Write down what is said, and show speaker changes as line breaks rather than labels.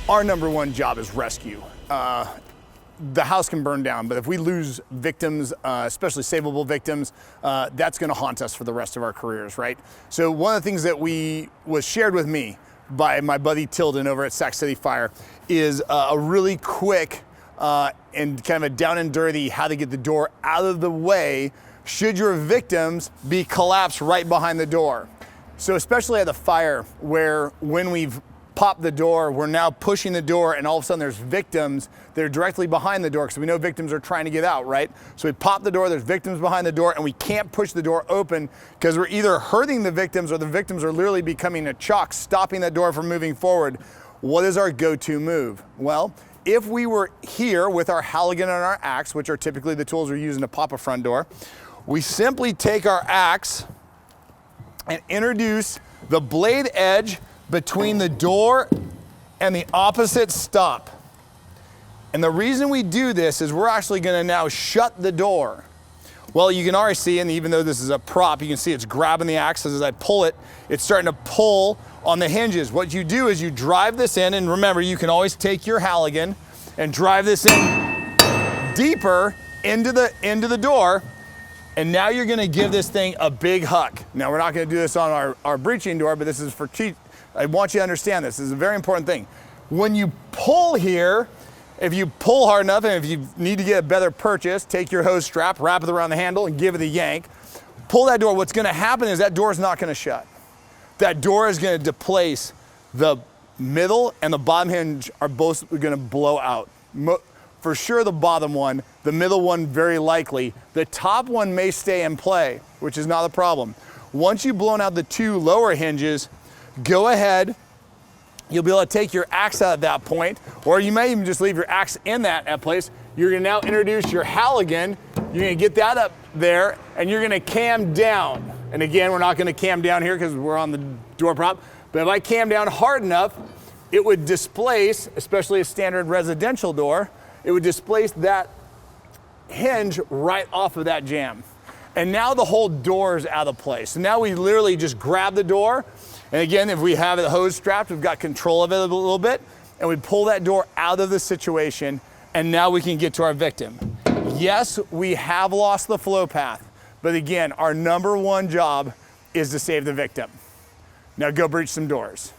Our number one job is rescue. The house can burn down, but if we lose victims, especially savable victims, that's gonna haunt us for the rest of our careers, right? So one of the things that was shared with me by my buddy Tilden over at Sac City Fire is a really quick and kind of a down and dirty how to get the door out of the way should your victims be collapsed right behind the door. So especially at the fire, where when we've popped the door, we're now pushing the door, and all of a sudden there's victims that are directly behind the door, because we know victims are trying to get out, right? So we pop the door, there's victims behind the door, and we can't push the door open because we're either hurting the victims or the victims are literally becoming a chock, stopping that door from moving forward. What is our go-to move? Well, if we were here with our Halligan and our axe, which are typically the tools we're using to pop a front door, we simply take our axe and introduce the blade edge between the door and the opposite stop. And the reason we do this is we're actually gonna now shut the door. Well, you can already see, and even though this is a prop, you can see it's grabbing the axe as I pull it, it's starting to pull on the hinges. What you do is you drive this in, and remember, you can always take your Halligan and drive this in deeper into the door, and now you're gonna give this thing a big huck. Now, we're not gonna do this on our breaching door, but this is for cheat. I want you to understand this. This is a very important thing. When you pull here, if you pull hard enough, and if you need to get a better purchase, take your hose strap, wrap it around the handle, and give it a yank. Pull that door. What's gonna happen is that door is not gonna shut. That door is gonna displace. The middle and the bottom hinge are both gonna blow out. For sure the bottom one, the middle one very likely. The top one may stay in play, which is not a problem. Once you've blown out the two lower hinges, go ahead, you'll be able to take your axe out at that point, or you may even just leave your axe in that place. You're gonna now introduce your Halligan, you're gonna get that up there, and you're gonna cam down. And again, we're not gonna cam down here because we're on the door prop, but if I cam down hard enough, it would displace, especially a standard residential door, it would displace that hinge right off of that jamb. And now the whole door is out of place. So now we literally just grab the door, and again, if we have it hose strapped, we've got control of it a little bit, and we pull that door out of the situation, and now we can get to our victim. Yes, we have lost the flow path, but again, our number one job is to save the victim. Now go breach some doors.